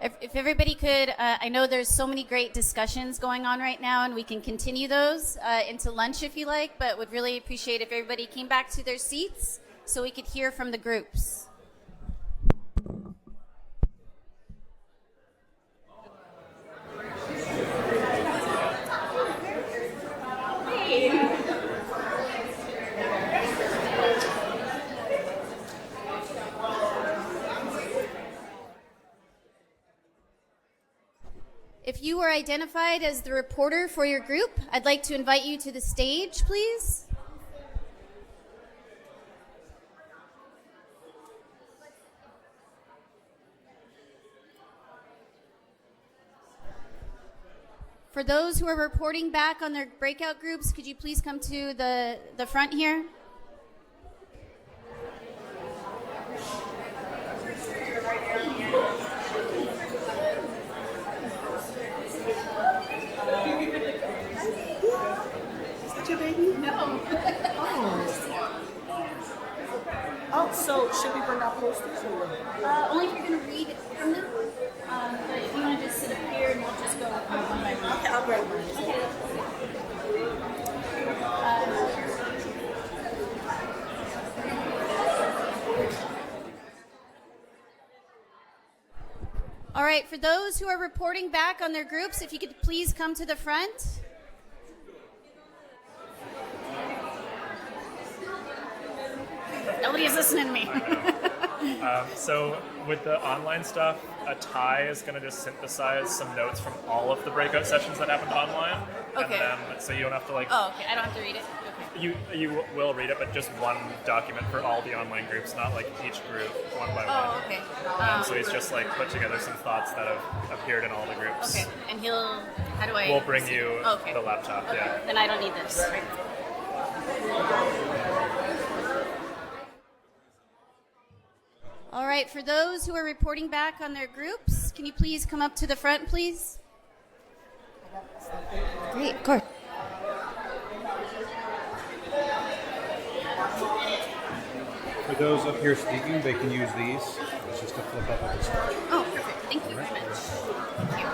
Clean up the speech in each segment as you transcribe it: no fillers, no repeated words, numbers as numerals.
If everybody could, I know there's so many great discussions going on right now, and we can continue those into lunch if you like, but would really appreciate if everybody came back to their seats so we could hear from the groups. If you were identified as the reporter for your group, I'd like to invite you to the stage, please. For those who are reporting back on their breakout groups, could you please come to the front here? Oh, so should we bring our posters or? Only if you're going to read it from them. But if you want to just sit up here and we'll just go one by one. Okay, I'll grab mine. Okay. All right, for those who are reporting back on their groups, if you could please come to the front. Nobody is listening to me. So with the online stuff, a tie is going to just synthesize some notes from all of the breakout sessions that happened online. Okay. And then, so you don't have to Oh, okay. I don't have to read it. Okay. You will read it, but just one document for all the online groups, not like each group one by one. Oh, okay. So he's just like put together some thoughts that have appeared in all the groups. Okay. And how do I? We'll bring you okay. the laptop. Okay. Yeah. Then I don't need this. Right? All right, for those who are reporting back on their groups, can you please come up to the front, please? Great, of course. For those up here speaking, they can use these. It's just to flip up at the start. Oh, perfect. Thank you very much. Thank you.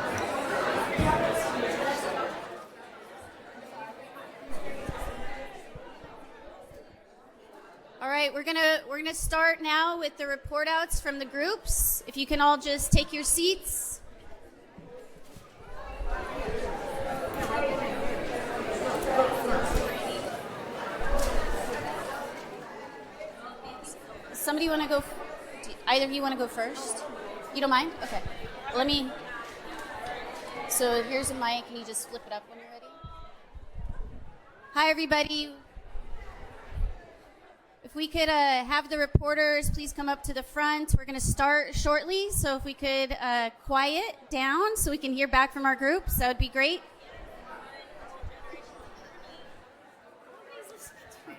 All right, we're gonna start now with the report outs from the groups. If you can all just take your seats. Somebody want to go? Either of you want to go first? You don't mind? Okay. So here's a mic, and you just flip it up when you're ready. Hi, everybody. If we could have the reporters please come up to the front. We're going to start shortly, so if we could quiet down so we can hear back from our groups, that would be great.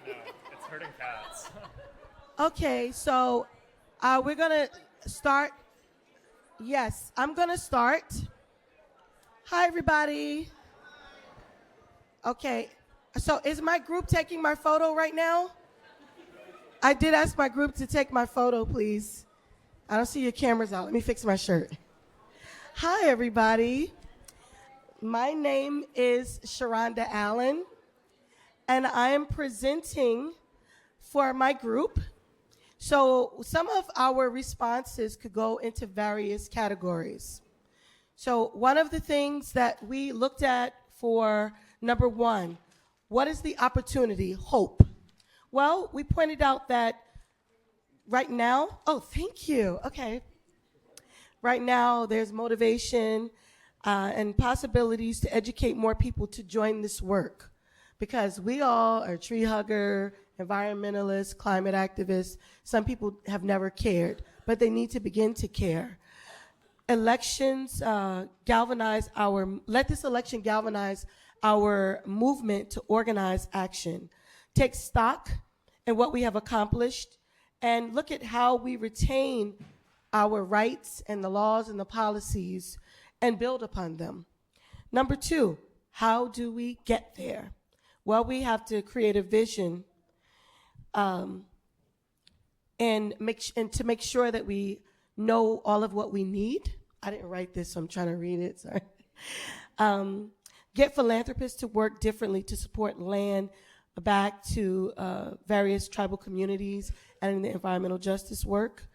It's hurting cats. Okay, so we're going to start. Yes, I'm going to start. Hi, everybody. Okay, so is my group taking my photo right now? I did ask my group to take my photo, please. I don't see your cameras out. Let me fix my shirt. Hi, everybody. My name is Sharonda Allen, and I am presenting for my group. So some of our responses could go into various categories. So one of the things that we looked at for number one, what is the opportunity? Hope. Well, we pointed out that right now, oh, thank you. Okay. Right now, there's motivation and possibilities to educate more people to join this work because we all are tree hugger, environmentalists, climate activists. Some people have never cared, but they need to begin to care. Elections let this election galvanize our movement to organize action. Take stock in what we have accomplished and look at how we retain our rights and the laws and the policies and build upon them. Number two, how do we get there? Well, we have to create a vision and to make sure that we know all of what we need. I didn't write this, so I'm trying to read it. Sorry. Get philanthropists to work differently to support land back to various tribal communities and in the environmental justice work.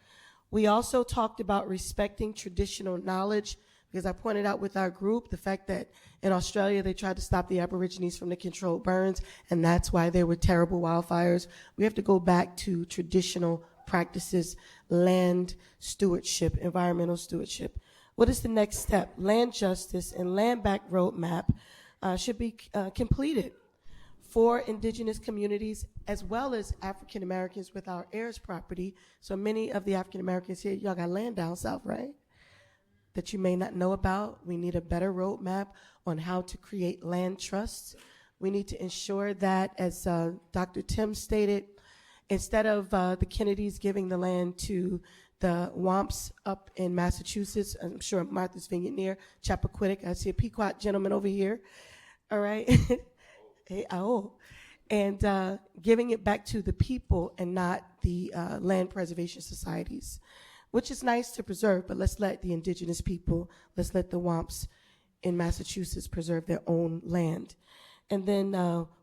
We also talked about respecting traditional knowledge, because I pointed out with our group the fact that in Australia they tried to stop the Aborigines from the controlled burns, and that's why there were terrible wildfires. We have to go back to traditional practices, land stewardship, environmental stewardship. What is the next step? Land justice and land back roadmap should be completed for indigenous communities as well as African Americans with our heirs property. So many of the African Americans here, y'all got land down south, right? That you may not know about. We need a better roadmap on how to create land trusts. We need to ensure that, as Dr. Tim stated, instead of the Kennedys giving the land to the Wamps up in Massachusetts, I'm sure Martha's Vineyard near Chappaquiddick. I see a Pequot gentleman over here. All right. Hey, oh. And giving it back to the people and not the land preservation societies, which is nice to preserve, but let's let the indigenous people, let's let the Wamps in Massachusetts preserve their own land. And then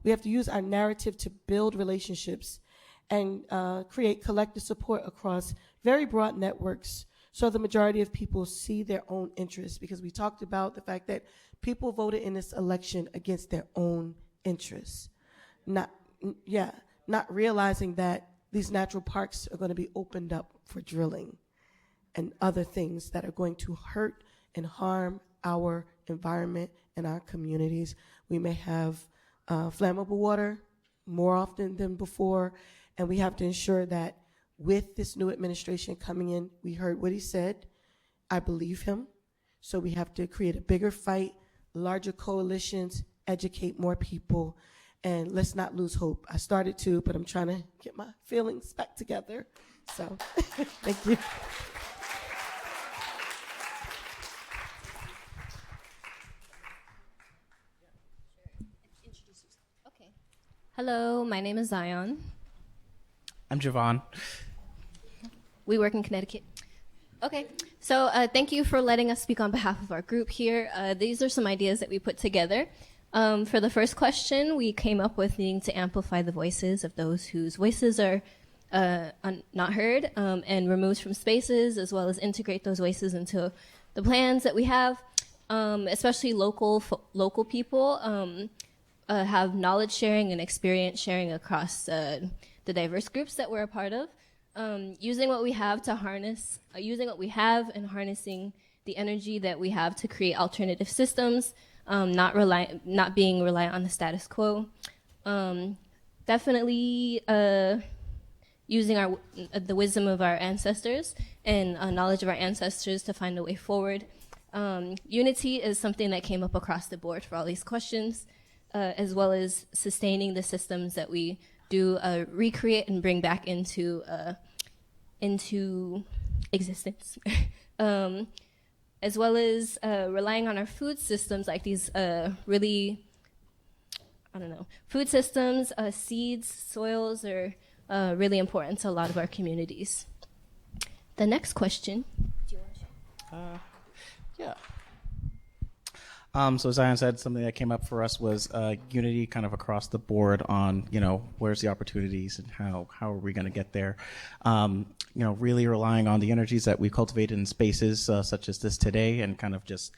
we have to use our narrative to build relationships and create collective support across very broad networks so the majority of people see their own interests, because we talked about the fact that people voted in this election against their own interests. Not realizing that these natural parks are going to be opened up for drilling and other things that are going to hurt and harm our environment and our communities. We may have flammable water more often than before, and we have to ensure that with this new administration coming in, we heard what he said. I believe him. So we have to create a bigger fight, larger coalitions, educate more people, and let's not lose hope. I started to, but I'm trying to get my feelings back together. So thank you. Okay. Hello, my name is Zion. I'm Javon. We work in Connecticut. Okay, so thank you for letting us speak on behalf of our group here. These are some ideas that we put together. For the first question, we came up with needing to amplify the voices of those whose voices are not heard and removed from spaces, as well as integrate those voices into the plans that we have. Especially local people have knowledge sharing and experience sharing across the diverse groups that we're a part of. Using what we have to harness, using what we have and harnessing the energy that we have to create alternative systems, not being reliant on the status quo. Definitely using the wisdom of our ancestors and knowledge of our ancestors to find a way forward. Unity is something that came up across the board for all these questions, as well as sustaining the systems that we do recreate and bring back into existence, as well as relying on our food systems, like these food systems, seeds, soils are really important to a lot of our communities. The next question. Do you want to share? Yeah. So as Zion said, something that came up for us was unity kind of across the board on, where's the opportunities and how are we going to get there? Really relying on the energies that we cultivated in spaces such as this today, and kind of just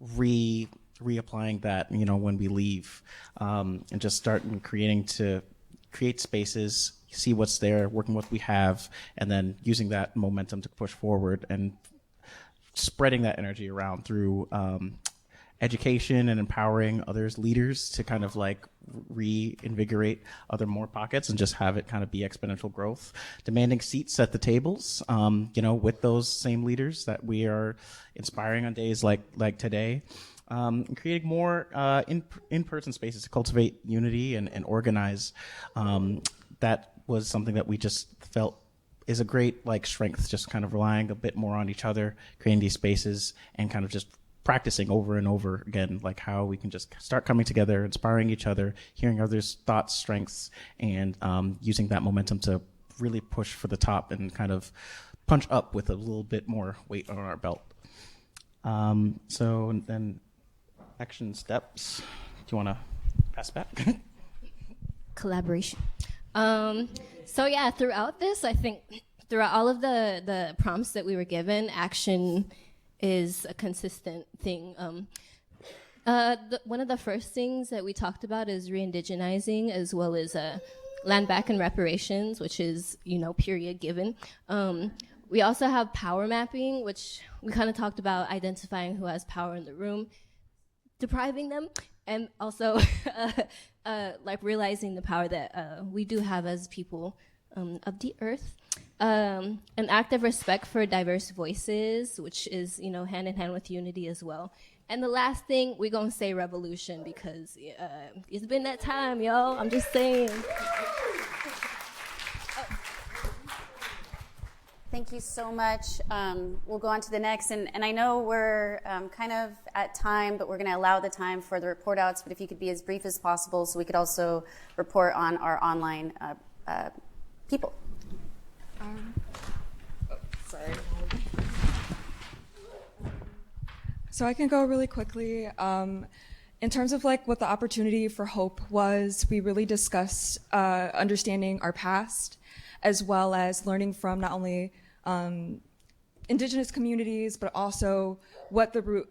reapplying that, when we leave, and just starting create spaces, see what's there, working with what we have, and then using that momentum to push forward and spreading that energy around through education and empowering others, leaders, to kind of like reinvigorate more pockets and just have it kind of be exponential growth. Demanding seats at the tables, with those same leaders that we are inspiring on days like today. And creating more in-person spaces to cultivate unity and organize. That was something that we just felt is a great strength, just kind of relying a bit more on each other, creating these spaces and kind of just practicing over and over again, how we can just start coming together, inspiring each other, hearing others' thoughts, strengths, and using that momentum to really push for the top and kind of punch up with a little bit more weight on our belt. So then action steps. Do you want to pass back? Collaboration. So yeah, throughout this, I think throughout all of the prompts that we were given, action is a consistent thing. One of the first things that we talked about is re-indigenizing, as well as land back and reparations, which is, period given. We also have power mapping, which we kind of talked about identifying who has power in the room, depriving them, and also like realizing the power that we do have as people of the earth. An active respect for diverse voices, which is, hand in hand with unity as well. And the last thing, we're going to say revolution because it's been that time, y'all. I'm just saying. Thank you so much. We'll go on to the next. And I know we're kind of at time, but we're going to allow the time for the report outs. But if you could be as brief as possible so we could also report on our online people. Sorry. So I can go really quickly. In terms of what the opportunity for hope was, we really discussed understanding our past, as well as learning from not only indigenous communities, but also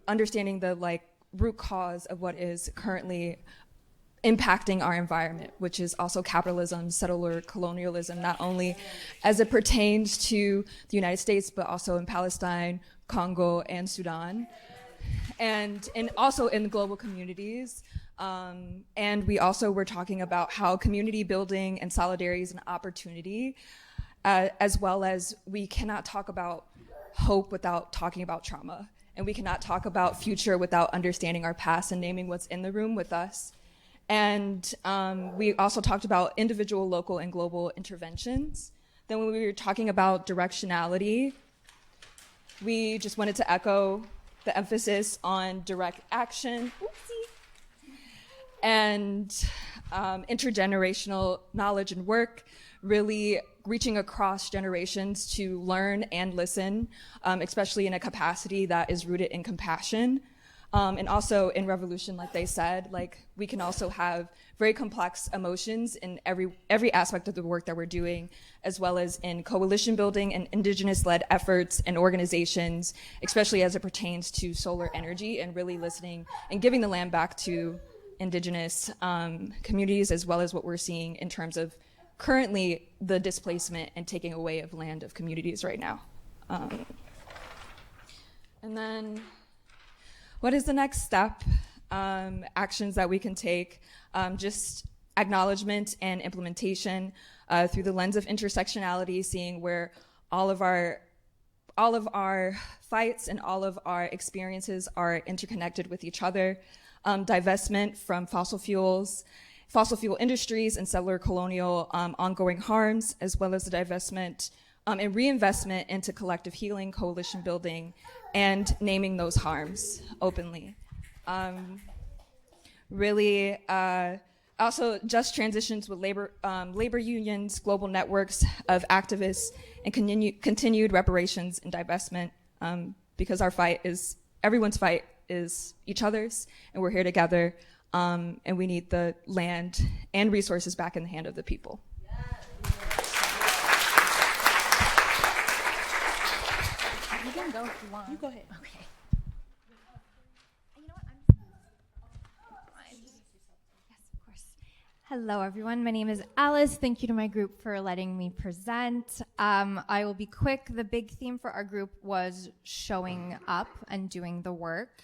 understanding the root cause of what is currently impacting our environment, which is also capitalism, settler colonialism, not only as it pertains to the United States, but also in Palestine, Congo, and Sudan, and also in global communities. And we also were talking about how community building and solidarity is an opportunity, as well as we cannot talk about hope without talking about trauma. And we cannot talk about future without understanding our past and naming what's in the room with us. And we also talked about individual, local, and global interventions. Then when we were talking about directionality, we just wanted to echo the emphasis on direct action. Oopsie. And intergenerational knowledge and work, really reaching across generations to learn and listen, especially in a capacity that is rooted in compassion. And also in revolution, like they said, we can also have very complex emotions in every aspect of the work that we're doing, as well as in coalition building and indigenous-led efforts and organizations, especially as it pertains to solar energy, and really listening and giving the land back to indigenous communities, as well as what we're seeing in terms of currently the displacement and taking away of land of communities right now. And then what is the next step? Actions that we can take, just acknowledgement and implementation through the lens of intersectionality, seeing where all of our fights and all of our experiences are interconnected with each other. Divestment from fossil fuel industries and settler colonial ongoing harms, as well as the divestment and reinvestment into collective healing, coalition building, and naming those harms openly. Really, also just transitions with labor unions, global networks of activists, and continued reparations and divestment, because everyone's fight is each other's, and we're here together, and we need the land and resources back in the hand of the people. You can go if you want. You go ahead. Okay. You know what? Yes, of course. Hello, everyone. My name is Alice. Thank you to my group for letting me present. I will be quick. The big theme for our group was showing up and doing the work,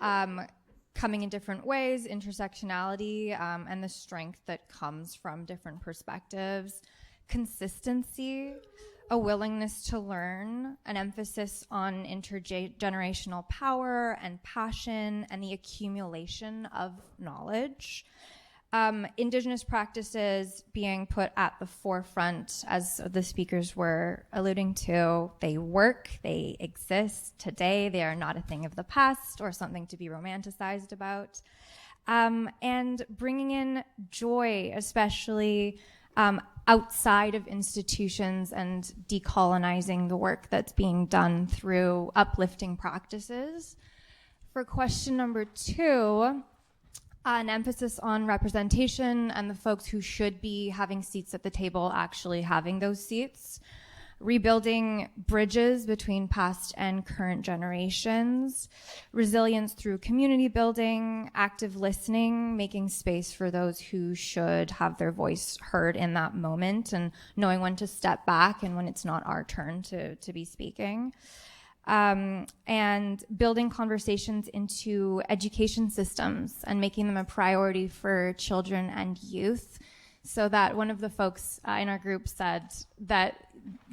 coming in different ways, intersectionality, and the strength that comes from different perspectives, consistency, a willingness to learn, an emphasis on intergenerational power and passion, and the accumulation of knowledge. Indigenous practices being put at the forefront, as the speakers were alluding to. They work, they exist today. They are not a thing of the past or something to be romanticized about. And bringing in joy, especially outside of institutions and decolonizing the work that's being done through uplifting practices. For question number 2, an emphasis on representation and the folks who should be having seats at the table actually having those seats. Rebuilding bridges between past and current generations, resilience through community building, active listening, making space for those who should have their voice heard in that moment, and knowing when to step back and when it's not our turn to be speaking. And building conversations into education systems and making them a priority for children and youth, so that one of the folks in our group said that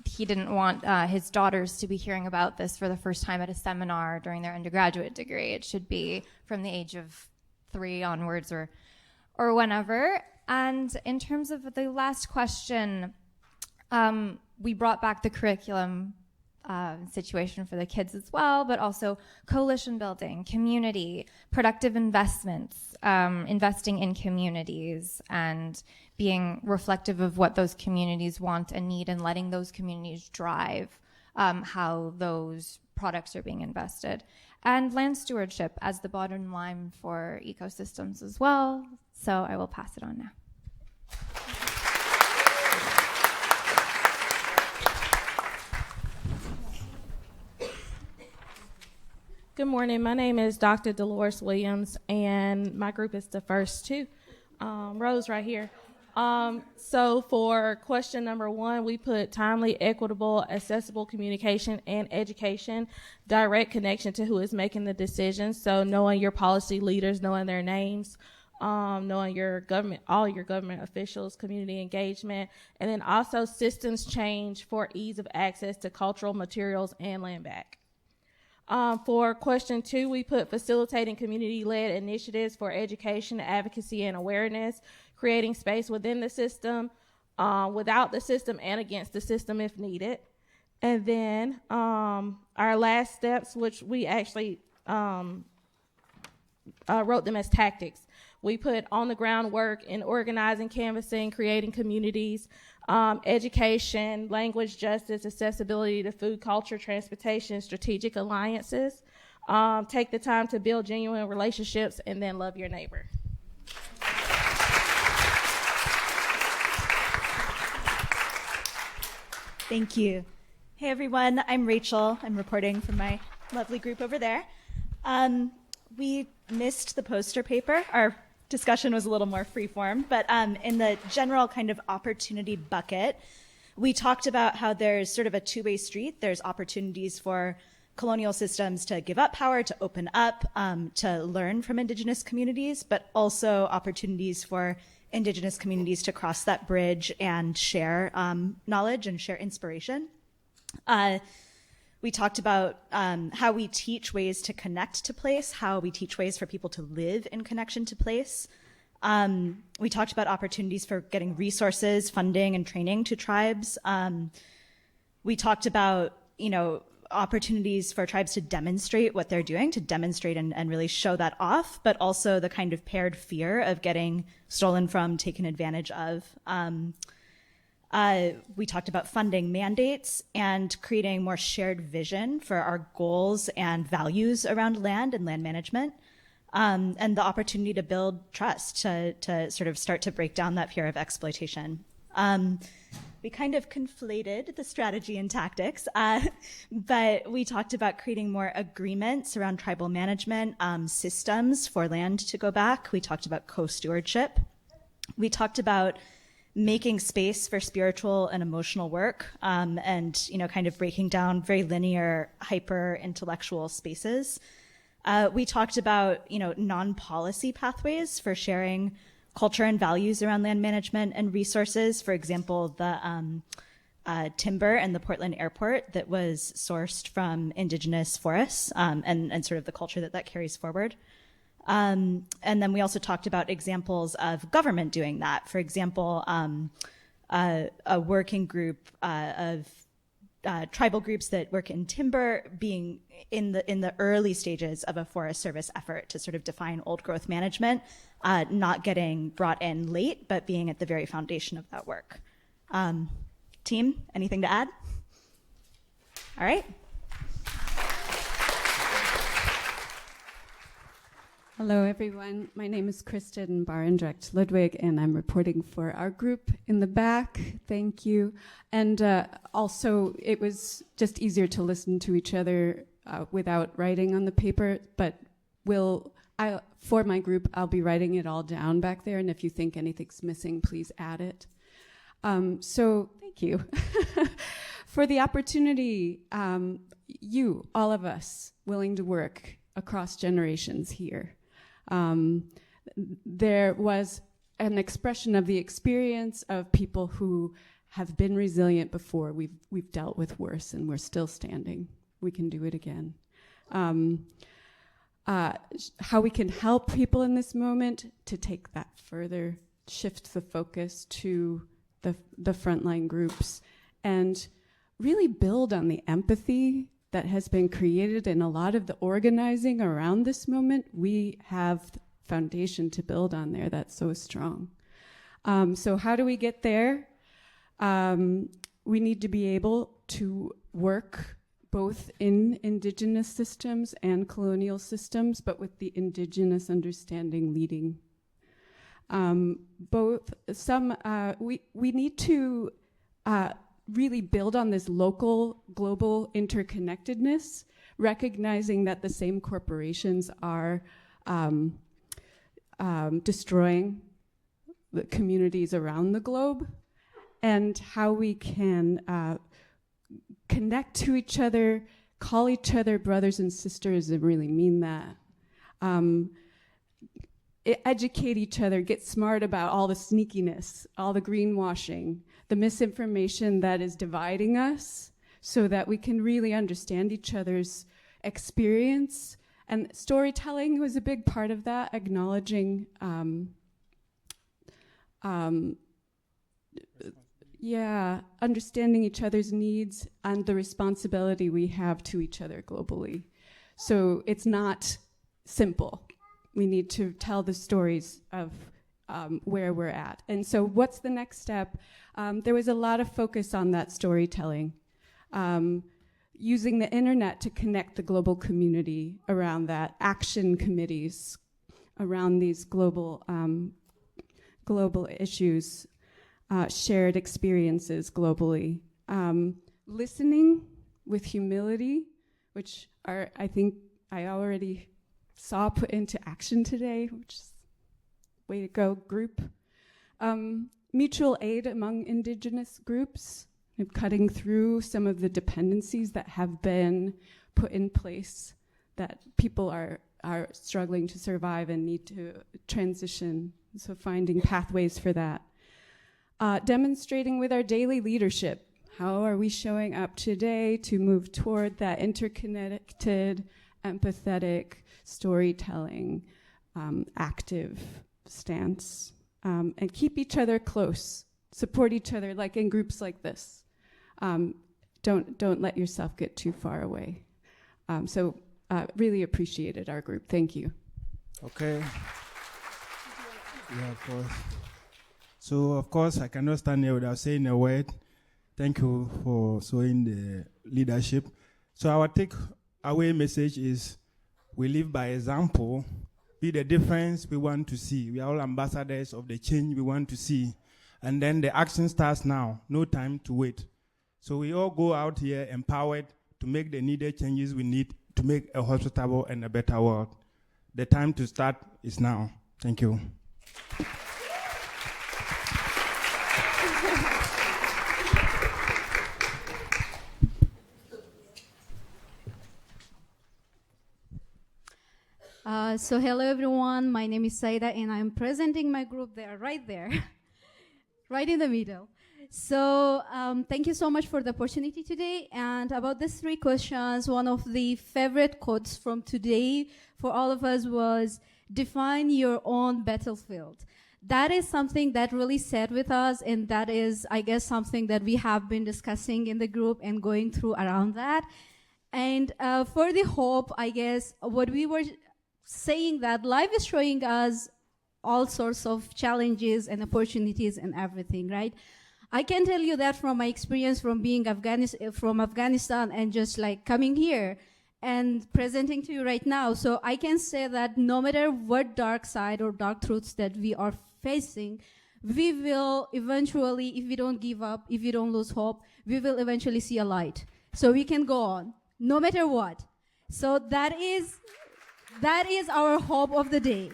he didn't want his daughters to be hearing about this for the first time at a seminar during their undergraduate degree. It should be from the age of 3 onwards or whenever. And in terms of the last question, we brought back the curriculum situation for the kids as well, but also coalition building, community, productive investments, investing in communities, and being reflective of what those communities want and need, and letting those communities drive how those products are being invested. And land stewardship as the bottom line for ecosystems as well. So I will pass it on now. Good morning. My name is Dr. Dolores Williams, and my group is the first 2 rows right here. So for question number 1, we put timely, equitable, accessible communication and education, direct connection to who is making the decisions. So knowing your policy leaders, knowing their names, knowing your government, all your government officials, community engagement, and then also systems change for ease of access to cultural materials and land back. For question 2, we put facilitating community-led initiatives for education, advocacy, and awareness, creating space within the system, without the system, and against the system if needed. And then our last steps, which we actually wrote them as tactics. We put on the ground work in organizing, canvassing, creating communities, education, language justice, accessibility to food, culture, transportation, strategic alliances. Take the time to build genuine relationships, and then love your neighbor. Thank you. Hey everyone, I'm Rachel. I'm reporting from my lovely group over there. We missed the poster paper. Our discussion was a little more freeform, but in the general kind of opportunity bucket, we talked about how there's sort of a two-way street. There's opportunities for colonial systems to give up power, to open up, to learn from Indigenous communities, but also opportunities for Indigenous communities to cross that bridge and share knowledge and share inspiration. We talked about how we teach ways to connect to place, how we teach ways for people to live in connection to place. We talked about opportunities for getting resources, funding, and training to tribes. We talked about, opportunities for tribes to demonstrate what they're doing, to demonstrate and really show that off, but also the kind of paired fear of getting stolen from, taken advantage of. We talked about funding mandates and creating more shared vision for our goals and values around land and land management, and the opportunity to build trust, to sort of start to break down that fear of exploitation. We kind of conflated the strategy and tactics, but we talked about creating more agreements around tribal management, systems for land to go back. We talked about co-stewardship. We talked about making space for spiritual and emotional work, and kind of breaking down very linear, hyper-intellectual spaces. We talked about non-policy pathways for sharing culture and values around land management and resources. For example, the timber and the Portland airport that was sourced from Indigenous forests, and sort of the culture that carries forward. And then we also talked about examples of government doing that. For example, a working group of tribal groups that work in timber being in the early stages of a Forest Service effort to sort of define old growth management, not getting brought in late, but being at the very foundation of that work. Team, anything to add? All right. Hello, everyone. My name is Kristen Barendrecht Ludwig, and I'm reporting for our group in the back. Thank you. And also, it was just easier to listen to each other without writing on the paper, but for my group, I'll be writing it all down back there, and if you think anything's missing, please add it. So thank you for the opportunity, you, all of us, willing to work across generations here. There was an expression of the experience of people who have been resilient before. We've dealt with worse, and we're still standing. We can do it again. How we can help people in this moment to take that further, shift the focus to the frontline groups, and really build on the empathy that has been created in a lot of the organizing around this moment. We have the foundation to build on there that's so strong. So how do we get there? We need to be able to work both in indigenous systems and colonial systems, but with the indigenous understanding leading. We need to really build on this local, global interconnectedness, recognizing that the same corporations are destroying the communities around the globe, and how we can connect to each other, call each other brothers and sisters, and really mean that. Educate each other, get smart about all the sneakiness, all the greenwashing, the misinformation that is dividing us, so that we can really understand each other's experience. And storytelling was a big part of that, acknowledging understanding each other's needs and the responsibility we have to each other globally. So it's not simple. We need to tell the stories of where we're at. And so what's the next step? There was a lot of focus on that storytelling, using the internet to connect the global community around that, action committees around these global issues, shared experiences globally. Listening with humility, which I think I already saw put into action today, which is way to go, group. Mutual aid among indigenous groups, cutting through some of the dependencies that have been put in place, that people are struggling to survive and need to transition, so finding pathways for that. Demonstrating with our daily leadership, how are we showing up today to move toward that interconnected, empathetic, storytelling, active stance, and keep each other close, support each other, like in groups like this. Don't let yourself get too far away. Really appreciated our group. Thank you. Okay. Yeah, of course. So, of course, I cannot stand here without saying a word. Thank you for showing the leadership. So our take-away message is, we live by example, be the difference we want to see. We are all ambassadors of the change we want to see. And then the action starts now, no time to wait. So we all go out here empowered to make the needed changes we need to make a hospitable and a better world. The time to start is now. Thank you. So hello everyone, my name is Saida and I'm presenting my group. They are right there, right in the middle. So thank you so much for the opportunity today. And about these 3 questions, one of the favorite quotes from today for all of us was, define your own battlefield. that is something that really sat with us, and that is, I guess, something that we have been discussing in the group and going through around that. And for the hope, I guess, what we were saying, that life is showing us all sorts of challenges and opportunities and everything, right? I can tell you that from my experience from being from Afghanistan and just like coming here and presenting to you right now. So I can say that no matter what dark side or dark truths that we are facing, we will eventually, if we don't give up, if we don't lose hope, we will eventually see a light. So we can go on, no matter what. So that is our hope of the day.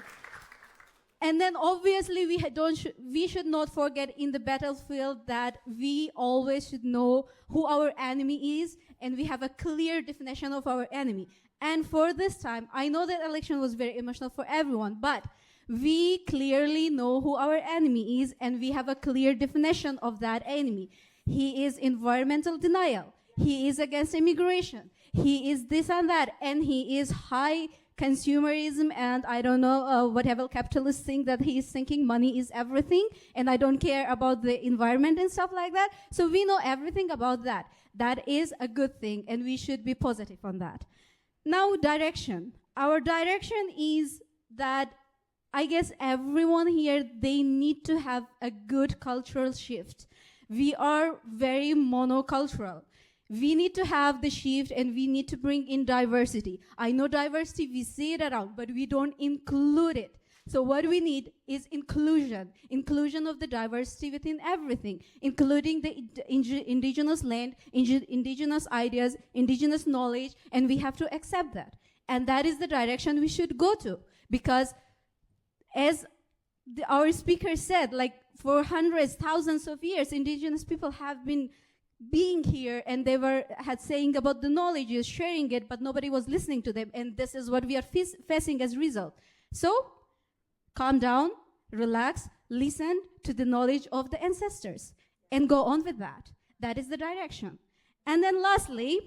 And then obviously we should not forget in the battlefield that we always should know who our enemy is, and we have a clear definition of our enemy. And for this time, I know that election was very emotional for everyone, but we clearly know who our enemy is, and we have a clear definition of that enemy. He is environmental denial. He is against immigration. He is this and that, and he is high consumerism, and I don't know whatever capitalist thing that he is thinking money is everything, and I don't care about the environment and stuff like that. So we know everything about that. That is a good thing, and we should be positive on that. Now, direction. Our direction is that I guess everyone here, they need to have a good cultural shift. We are very monocultural. We need to have the shift, and we need to bring in diversity. I know diversity, we see it around, but we don't include it. So what we need is inclusion of the diversity within everything, including the indigenous land, indigenous ideas, indigenous knowledge, and we have to accept that. And that is the direction we should go to, because as our speaker said, like for hundreds, thousands of years, indigenous people have been being here, and they had saying about the knowledge, sharing it, but nobody was listening to them, and this is what we are facing as a result. So, calm down, relax, listen to the knowledge of the ancestors, and go on with that. That is the direction. And then lastly,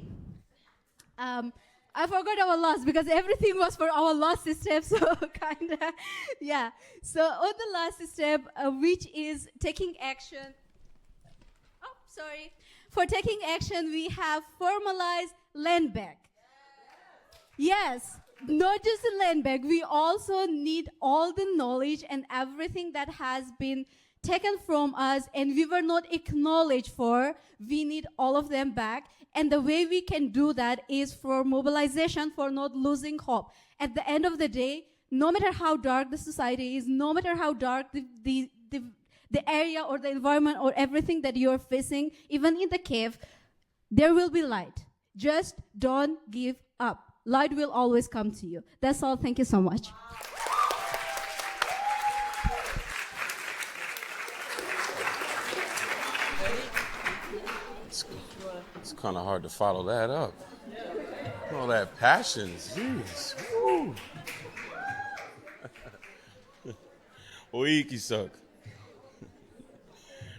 I forgot our last, because everything was for our last step, so kinda, yeah. So on the last step, which is taking action. Oh, sorry. For taking action, we have formalized land bank. Yes, not just the land bank. We also need all the knowledge and everything that has been taken from us and we were not acknowledged for. We need all of them back. And the way we can do that is for mobilization, for not losing hope. At the end of the day, no matter how dark the society is, no matter how dark the area or the environment or everything that you're facing, even in the cave, there will be light. Just don't give up. Light will always come to you. That's all. Thank you so much. It's kind of hard to follow that up. All that passion, jeez. Woo. Oiki suck.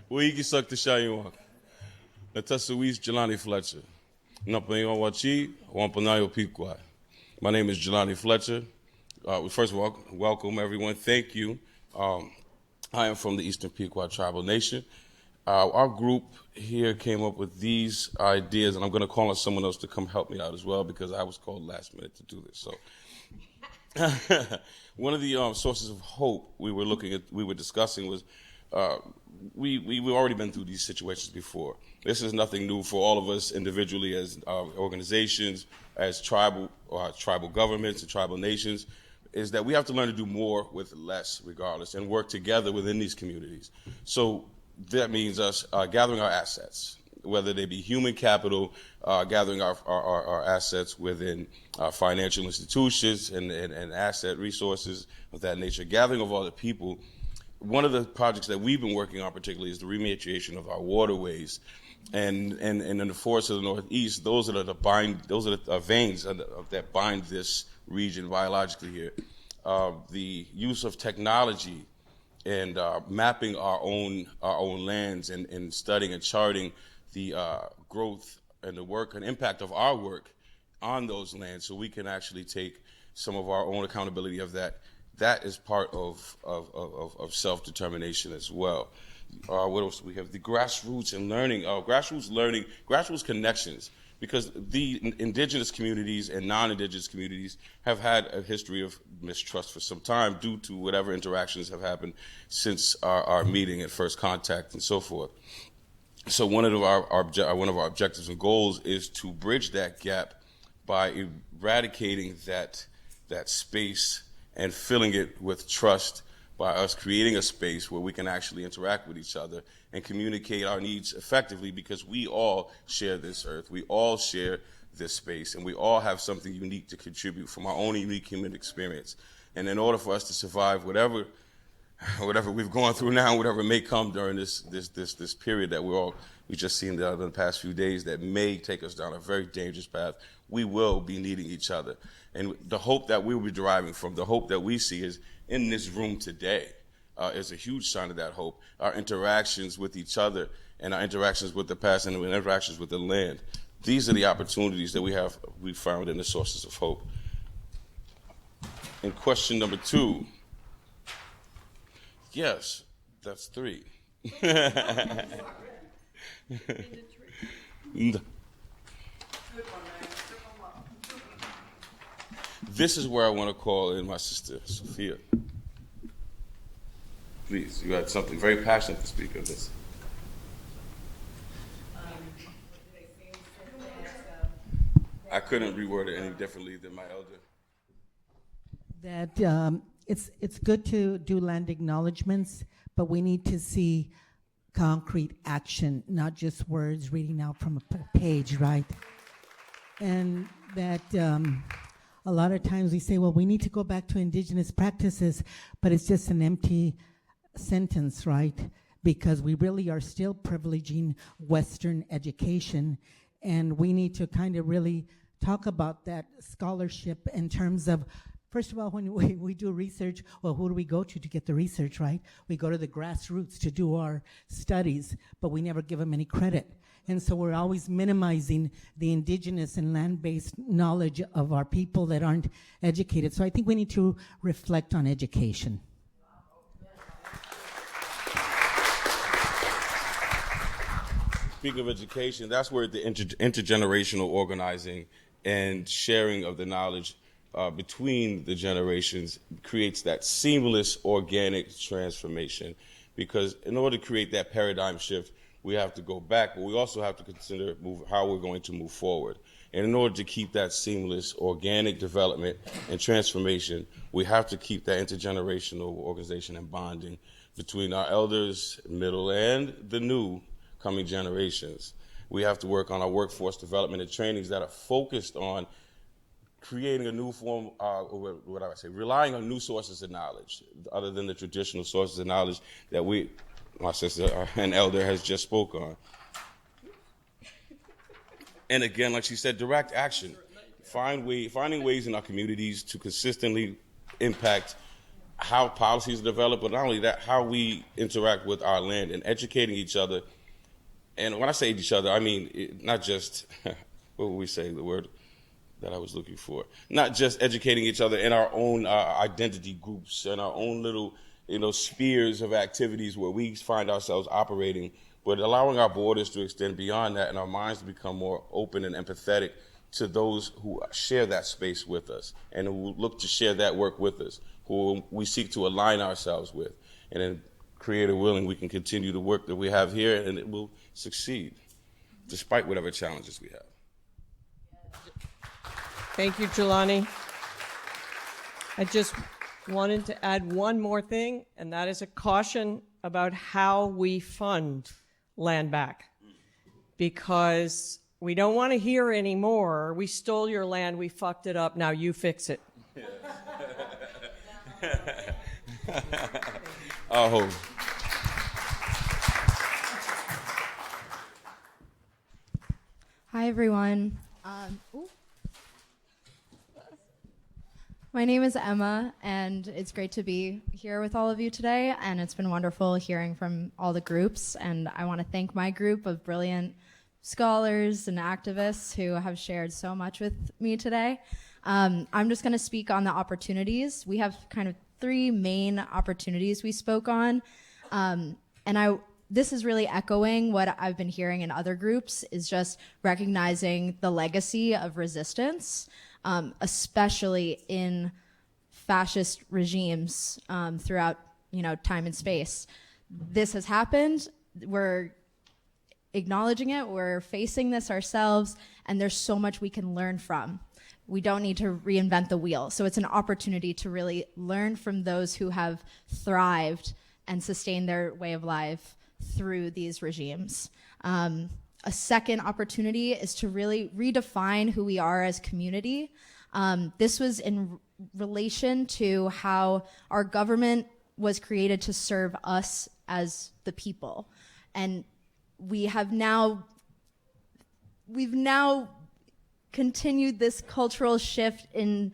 Oiki suck to Shayuak. Natasuis Jelani Fletcher. Napayon Wachi, Wampanayo Piqua. My name is Jelani Fletcher. First of all, welcome everyone. Thank you. I am from the Eastern Pequot Tribal Nation. Our group here came up with these ideas, and I'm going to call on someone else to come help me out as well because I was called last minute to do this. So, one of the sources of hope we were discussing was we've already been through these situations before. This is nothing new for all of us individually, as organizations, as tribal governments and tribal nations. Is that we have to learn to do more with less, regardless, and work together within these communities. So that means us gathering our assets, whether they be human capital, gathering our assets within financial institutions and asset resources of that nature, gathering of all the people. One of the projects that we've been working on particularly is the rematriation of our waterways. And in the forests of the Northeast, those are the veins that bind this region biologically here. The use of technology and mapping our own lands and studying and charting the growth and the work and impact of our work on those lands, so we can actually take some of our own accountability of that that is part of self-determination as well. What else? We have the grassroots and learning, grassroots connections, because the indigenous communities and non-indigenous communities have had a history of mistrust for some time due to whatever interactions have happened since our meeting and first contact and so forth. So one of our objectives and goals is to bridge that gap by eradicating that space and filling it with trust by us creating a space where we can actually interact with each other and communicate our needs effectively, because we all share this earth, we all share this space, and we all have something unique to contribute from our own unique human experience. And in order for us to survive whatever we've gone through now, whatever may come during this period that we just seen the past few days that may take us down a very dangerous path, we will be needing each other. And the hope that we will be deriving from, the hope that we see is in this room today, is a huge sign of that hope. Our interactions with each other and our interactions with the past and our interactions with the land. These are the opportunities that we found in the sources of hope. And question number 2. Yes, that's 3. This is where I want to call in my sister, Sophia. Please, you had something very passionate to speak of this. I couldn't reword it any differently than my elder. That it's good to do land acknowledgements, but we need to see concrete action, not just words reading out from a page, right? And that a lot of times we say, well, we need to go back to indigenous practices, but it's just an empty sentence, right? Because we really are still privileging Western education, and we need to kind of really talk about that scholarship in terms of, first of all, when we do research, well, who do we go to get the research, right? We go to the grassroots to do our studies, but we never give them any credit. And so we're always minimizing the indigenous and land-based knowledge of our people that aren't educated. So I think we need to reflect on education. Speaking of education, that's where the intergenerational organizing and sharing of the knowledge between the generations creates that seamless, organic transformation. Because in order to create that paradigm shift, we have to go back, but we also have to consider how we're going to move forward. And in order to keep that seamless, organic development and transformation, we have to keep that intergenerational organization and bonding between our elders, middle, and the new coming generations. We have to work on our workforce development and trainings that are focused on creating a new form, relying on new sources of knowledge, other than the traditional sources of knowledge that my sister and elder has just spoke on. And again, like she said, direct action. Finding ways in our communities to consistently impact how policies are developed, but not only that, how we interact with our land and educating each other. And when I say each other, I mean not just, what would we say, the word that I was looking for? Not just educating each other in our own identity groups and our own little, spheres of activities where we find ourselves operating, but allowing our borders to extend beyond that and our minds to become more open and empathetic to those who share that space with us and who look to share that work with us, who we seek to align ourselves with. And then, Creator willing, we can continue the work that we have here, and it will succeed, despite whatever challenges we have. Thank you, Jelani. I just wanted to add one more thing, and that is a caution about how we fund land back. Because we don't want to hear anymore, we stole your land, we fucked it up, now you fix it. Oh. Hi, everyone. My name is Emma, and it's great to be here with all of you today, and it's been wonderful hearing from all the groups, and I want to thank my group of brilliant scholars and activists who have shared so much with me today. I'm just going to speak on the opportunities. We have kind of three main opportunities we spoke on. This is really echoing what I've been hearing in other groups, is just recognizing the legacy of resistance, especially in fascist regimes throughout time and space. This has happened. We're acknowledging it. We're facing this ourselves, and there's so much we can learn from. We don't need to reinvent the wheel. So it's an opportunity to really learn from those who have thrived and sustained their way of life through these regimes. A second opportunity is to really redefine who we are as community. This was in relation to how our government was created to serve us as the people. And we've now continued this cultural shift in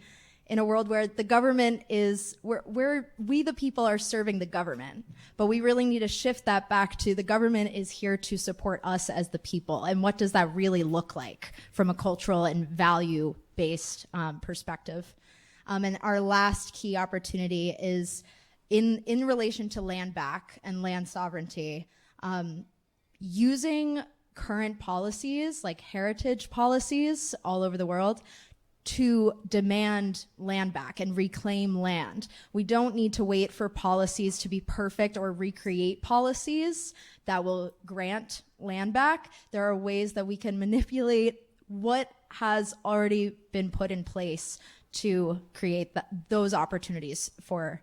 a world where the government is, we the people are serving the government, but we really need to shift that back to the government is here to support us as the people. And what does that really look like from a cultural and value-based perspective? And our last key opportunity is in relation to land back and land sovereignty, using current policies like heritage policies all over the world to demand land back and reclaim land. We don't need to wait for policies to be perfect or recreate policies that will grant land back. There are ways that we can manipulate what has already been put in place to create those opportunities for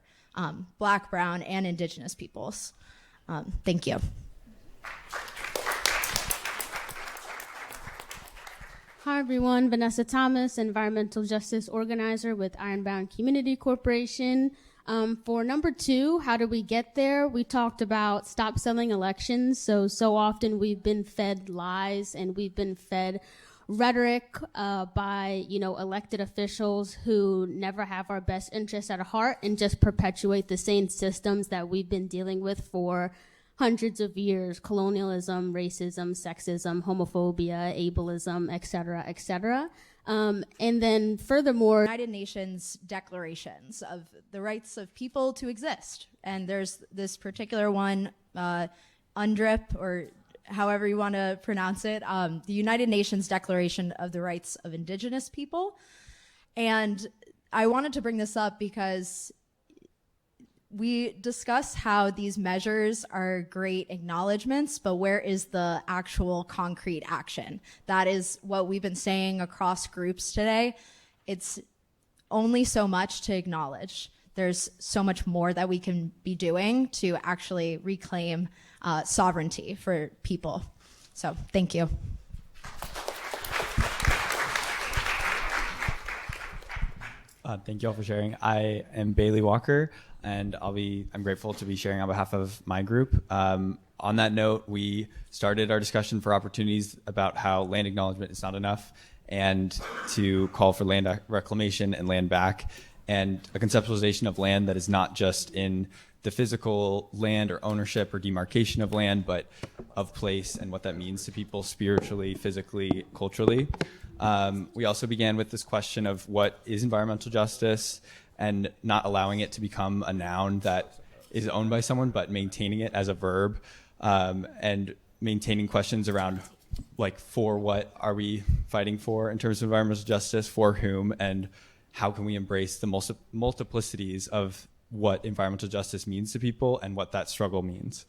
Black, Brown, and Indigenous peoples. Thank you. Hi everyone, Vanessa Thomas, environmental justice organizer with Ironbound Community Corporation. For number 2, how do we get there? We talked about stop selling elections. So often we've been fed lies and we've been fed rhetoric by elected officials who never have our best interests at heart and just perpetuate the same systems that we've been dealing with for hundreds of years: colonialism, racism, sexism, homophobia, ableism, et cetera, et cetera. And then furthermore, United Nations declarations of the rights of people to exist. And there's this particular one, UNDRIP, or however you want to pronounce it, the United Nations Declaration of the Rights of Indigenous People. And I wanted to bring this up because we discuss how these measures are great acknowledgments, but where is the actual concrete action? That is what we've been saying across groups today. It's only so much to acknowledge. There's so much more that we can be doing to actually reclaim sovereignty for people. So thank you. Thank you all for sharing. I am Bailey Walker, and I'm grateful to be sharing on behalf of my group. On that note, we started our discussion for opportunities about how land acknowledgement is not enough, and to call for land reclamation and land back, and a conceptualization of land that is not just in the physical land or ownership or demarcation of land, but of place and what that means to people spiritually, physically, culturally. We also began with this question of what is environmental justice, and not allowing it to become a noun that is owned by someone, but maintaining it as a verb, and maintaining questions around, like, for what are we fighting for in terms of environmental justice, for whom, and how can we embrace the multiplicities of what environmental justice means to people and what that struggle means.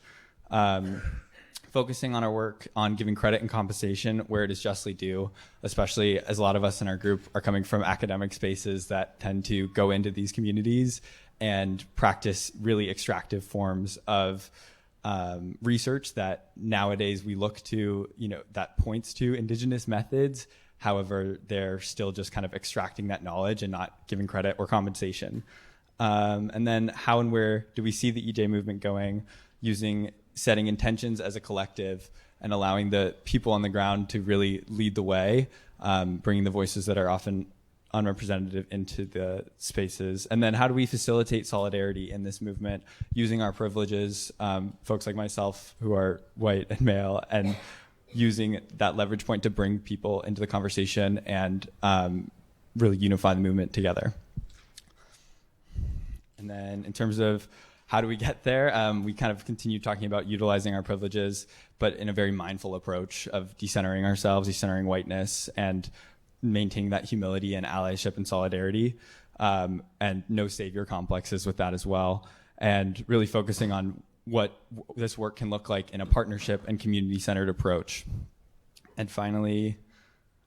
Focusing on our work on giving credit and compensation where it is justly due, especially as a lot of us in our group are coming from academic spaces that tend to go into these communities and practice really extractive forms of research that nowadays we look to, that points to indigenous methods. However, they're still just kind of extracting that knowledge and not giving credit or compensation. And then how and where do we see the EJ movement going, setting intentions as a collective and allowing the people on the ground to really lead the way, bringing the voices that are often unrepresentative into the spaces. And then how do we facilitate solidarity in this movement using our privileges, folks like myself who are white and male, and using that leverage point to bring people into the conversation and really unify the movement together. And then in terms of how do we get there, we kind of continue talking about utilizing our privileges, but in a very mindful approach of decentering ourselves, decentering whiteness, and maintaining that humility and allyship and solidarity, and no savior complexes with that as well, and really focusing on what this work can look like in a partnership and community-centered approach. And finally,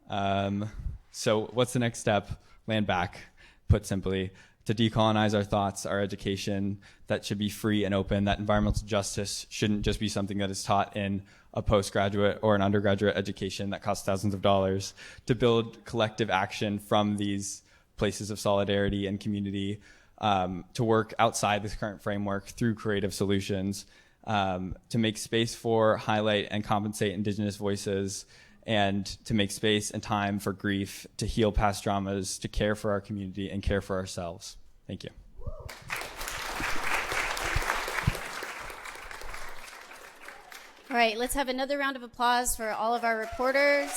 so what's the next step? Land back, put simply, to decolonize our thoughts, our education, that should be free and open, that environmental justice shouldn't just be something that is taught in a postgraduate or an undergraduate education that costs thousands of dollars, to build collective action from these places of solidarity and community, to work outside this current framework through creative solutions, to make space for, highlight, and compensate Indigenous voices, and to make space and time for grief, to heal past traumas, to care for our community and care for ourselves. Thank you. All right, let's have another round of applause for all of our reporters.